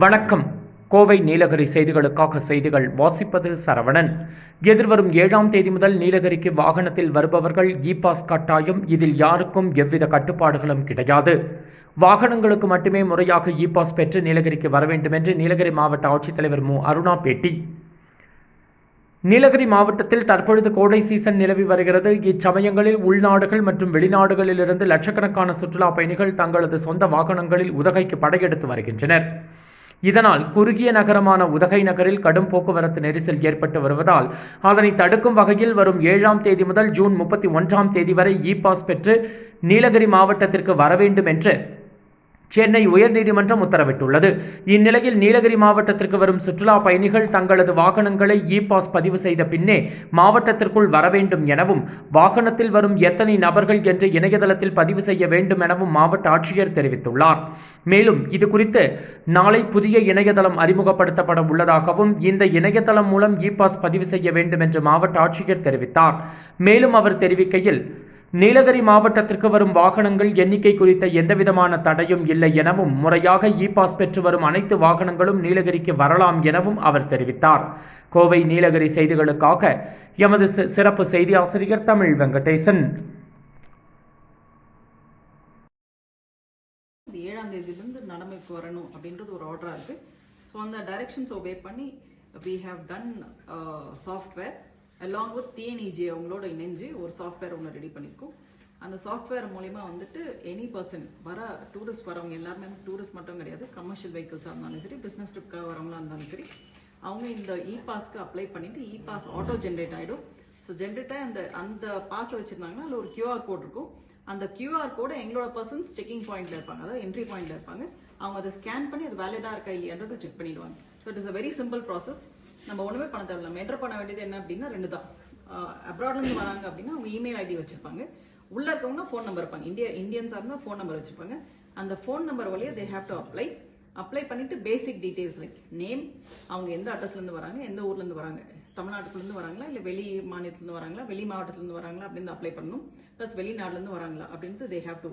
வணக்கம். கோவை நீலகிரி செய்திகளுக்காக செய்திகள் வாசிப்பது சரவணன். எதிர்வரும் 7ஆம் தேதி முதல் நீலகிரிக்கு வாகனத்தில் வருபவர்கள் இ-பாஸ் கட்டாயம். இதில் யாருக்கும் எவ்வித கட்டுப்பாடுகளும் கிடையாது. வாகனங்களுக்கு மட்டுமே முறையாக இ-பாஸ் பெற்று நீலகிரிக்கு வர வேண்டும் என்று நீலகிரி மாவட்ட ஆட்சித்தலைவர் மு. அருணா பேட்டி. நீலகிரி மாவட்டத்தில் தற்பொழுது கோடை சீசன் நிலவி வருகிறது. இச்சமயங்களில் உள்நாடுகள் மற்றும் வெளிநாடுகளிலிருந்து லட்சக்கணக்கான சுற்றுலா பயணிகள் தங்களது சொந்த வாகனங்களில் உதகைக்கு படையெடுத்து வருகின்றனர். இதனால் குறுகிய நகரமான உதகை நகரில் கடும் போக்குவரத்து நெரிசல் ஏற்பட்டு வருவதால் அதனை தடுக்கும் வகையில் வரும் 7ஆம் தேதி முதல் ஜூன் 31ஆம் தேதி வரை இ-பாஸ் பெற்று நீலகிரி மாவட்டத்திற்கு வர வேண்டும் என்று சென்னை உயர்நீதிமன்றம் உத்தரவிட்டுள்ளது. இந்நிலையில் நீலகிரி மாவட்டத்திற்கு வரும் சுற்றுலா பயணிகள் தங்களது வாகனங்களை இ-பாஸ் பதிவு செய்த பின்னே மாவட்டத்திற்குள் வர வேண்டும் எனவும், வாகனத்தில் வரும் எத்தனை நபர்கள் என்று இணையதளத்தில் பதிவு செய்ய வேண்டும் எனவும் மாவட்ட ஆட்சியர் தெரிவித்துள்ளார். மேலும் இதுகுறித்து நாளை புதிய இணையதளம் அறிமுகப்படுத்தப்பட உள்ளதாகவும், இந்த இணையதளம் மூலம் இ-பாஸ் பதிவு செய்ய வேண்டும் என்று மாவட்ட ஆட்சியர் தெரிவித்தார். மேலும் அவர் தெரிவிக்கையில், நீலகிரி மாவட்டத்திற்கு வரும் வாகனங்கள் எண்ணிக்கை குறித்த எந்தவிதமான தடையும் இல்லை எனவும், முறையாக இ-பாஸ் பெற்று வரும் அனைத்து வாகனங்களும் நீலகிரிக்கு வரலாம் எனவும் அவர் தெரிவித்தார். கோவை நீலகிரி செய்திகளுக்காக எமது சிறப்பு செய்தி ஆசிரியர் தமிழ் வெங்கடேசன். 7ஆம் தேதியிலிருந்து நடைமுறைக்கு வரணும் அப்படின்றது ஒரு ஆர்டரா இருக்கு. ஸோ அந்த டைரக்ஷன்ஸ் ஒபே பண்ணி we have done software along with TNEJ அவங்களோட இணைஞ்சு ஒரு சாஃப்ட்வேர் ஒன்று ரெடி பண்ணியிருக்கோம். அந்த சாஃப்ட்வேர் மூலிமா வந்துட்டு எனி பர்சன் வர டூரிஸ்ட் வரவங்க எல்லாருமே டூரிஸ்ட் மட்டும் கிடையாது, கமர்ஷியல் வெஹிக்கிள்ஸாக இருந்தாலும் சரி, பிஸ்னஸ் ட்ரிப்காக வரவங்களா இருந்தாலும் சரி, அவங்க இந்த இ-பாஸ்க்கு அப்ளை பண்ணிட்டு இ-பாஸ் ஆட்டோ ஜென்ரேட் ஆகிடும். ஸோ ஜென்ரேட் ஆகி அந்த பாஸை வச்சிருந்தாங்கன்னா அதில் ஒரு QR கோட் இருக்கும். அந்த QR கோடை எங்களோட பர்சன்ஸ் செக்கிங் பாயிண்ட்ல இருப்பாங்க, அதாவது என்ட்ரி பாயிண்ட்ல இருப்பாங்க. அவங்க அதை ஸ்கேன் பண்ணி அது வேலிடா இருக்கா இல்லையான்றதை செக் பண்ணிடுவாங்க. So it is a very simple process. நம்ம ஒண்ணுமே பண்ண தேவையில்ல. நம்ம என்டர் பண்ண வேண்டியது என்ன அப்படின்னா 2 தான். அப்ராட்ல இருந்து வராங்க அப்படின்னா அவங்க இமெயில் ஐடி வச்சிருப்பாங்க, உள்ள இருக்கவங்க ஃபோன் நம்பர் இருப்பாங்க. இந்தியன்ஸா இருந்தா ஃபோன் நம்பர் வச்சிருப்பாங்க. அந்த ஃபோன் நம்பர் வழியா தே ஹேவ் டு அப்ளை பண்ணிட்டு பேசிக் டீடைல்ஸ் லைக் நேம், அவங்க எந்த அட்ரஸ்ல இருந்து வராங்க, எந்த ஊர்ல இருந்து வராங்க, தமிழ்நாட்டுல இருந்து வராங்களா இல்ல வெளி மாநிலத்துல இருந்து வராங்களா, வெளி மாவட்டத்துல இருந்து வராங்களா அப்படின்னு அப்ளை பண்ணணும். பிளஸ் வெளிநாடுல இருந்து வராங்களா அப்படின்னு they have to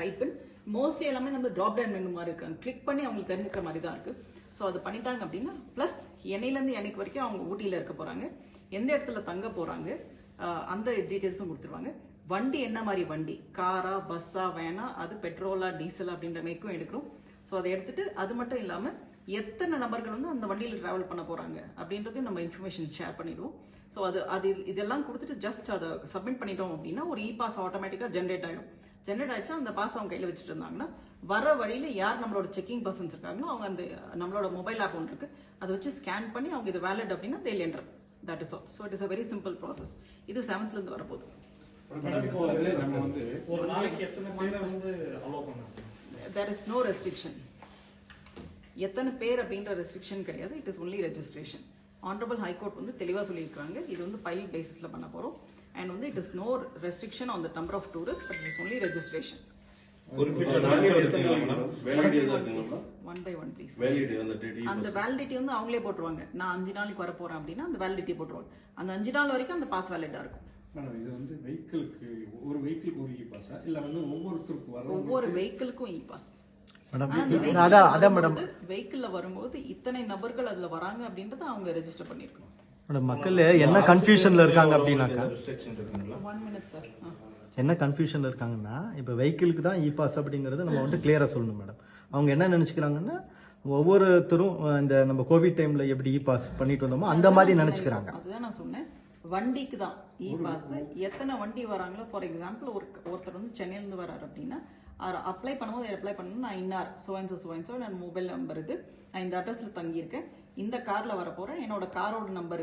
type in. Mostly எல்லாமே நம்ம டிராப் டவுன் மெனு மாதிரி இருக்காங்க, கிளிக் பண்ணி அவங்களுக்கு தெரிஞ்சுக்கிற மாதிரி தான் இருக்கு. ஸோ அது பண்ணிட்டாங்க அப்படின்னா பிளஸ் என்னையிலேருந்து என்னைக்கு வரைக்கும் அவங்க ஊட்டியில் இருக்க போறாங்க, எந்த இடத்துல தங்க போறாங்க, அந்த டீட்டெயில்ஸும் கொடுத்துருவாங்க. வண்டி என்ன மாதிரி வண்டி, காரா பஸ்ஸா வேனா, அது பெட்ரோலா டீசல் அப்படின்ற மேக்கும் எடுக்கிறோம். ஸோ அதை எடுத்துட்டு அது மட்டும் இல்லாம எத்தனை நபர்கள் வந்து அந்த வண்டியில் டிராவல் பண்ண போறாங்க அப்படின்றதையும் நம்ம இன்ஃபர்மேஷன் ஷேர் பண்ணிடுவோம். ஸோ அது இதெல்லாம் கொடுத்துட்டு ஜஸ்ட் அதை சப்மிட் பண்ணிட்டோம் அப்படின்னா ஒரு இ-பாஸ் ஆட்டோமேட்டிக்கா ஜென்ரேட் ஆயிடும். ஜென்ரேட் ஆயிடுச்சா அந்த பாஸ் அவங்க கையில வச்சுட்டு இருந்தாங்கன்னா வர வழியில யார் நம்மளோட செக்கிங் பர்சன்ஸ் இருக்காங்களோ அவங்க அந்த நம்மளோட மொபைல் ஆப் ஒன்று இருக்கு, அதை வச்சு ஸ்கேன் பண்ணி அவங்க இது வேலிட் அப்படின்னா they'll enter. That is all. So it is a very simple process. இது 7th இருந்து வரப்போகுது. There is no restriction. எத்தனை பேர் அப்படின்ற ரெஸ்ட்ரிக்ஷன் கிடையாது. It is only registration. Honourable high court வந்து தெளிவா சொல்லியிருக்காங்க, இது வந்து பைலட் பேசிஸ்ல பண்ண போறோம். And வந்து it is no restriction on the number of tourists, but it is only registration. One by one please. அந்த வேலிடிட்டி வந்து அவங்களே போட்டுருவாங்க. நான் 5 நாளைக்கு வர போறேன் அப்படின்னா அந்த வேலிடிட்டி போட்டுருவாங்க. அந்த 5 நாள் வரைக்கும் அந்த பாஸ் வேலிடா இருக்கும். இது வந்து வெஹிக்கிளுக்கு ஒரு இ-பாஸா இல்ல வந்து ஒவ்வொரு வெஹிக்கிளுக்கும் இ-பாஸ். வெஹிக்கிள்ல வரும்போது இத்தனை நபர்கள் அதுல வராங்க அப்படின்றத அவங்க ரெஜிஸ்டர் பண்ணிருக்கணும். மக்கள் என்ன கன்ஃபியூஷன்ல இருக்காங்க அப்படின்னாக்கா, 1 minute சார், என்ன கன்ஃபியூஷன்ல இருக்காங்கன்னா, இப்ப வெஹிக்கிளுக்கு தான் இ-பாஸ் அப்படிங்கறது நம்ம வந்து கிளியரா சொல்லணும் மேடம். அவங்க என்ன நினைச்சுக்கிறாங்கன்னா, ஒவ்வொருத்தரும் இந்த நம்ம கோவிட் டைம்ல எப்படி இ-பாஸ் பண்ணிட்டு வந்தோமோ அந்த மாதிரி நினைச்சுக்கிறாங்க. அதுதான் நான் சொன்னேன், வண்டிக்கு தான் இ-பாஸ். எத்தனை வண்டி வராங்களோ, ஃபார் எக்ஸாம்பிள் ஒருத்தர் வந்து சென்னையில இருந்து வராரு அப்படின்னா அப்ளை பண்ணும்போது அப்ளை பண்ணணும், நான் இன்னார் சோயன்சோ என் மொபைல் நம்பர் இது, நான் இந்த அட்ரஸ்ல தங்கி இருக்கேன், இந்த கார்ல வர போறேன், என்னோட காரோட நம்பர்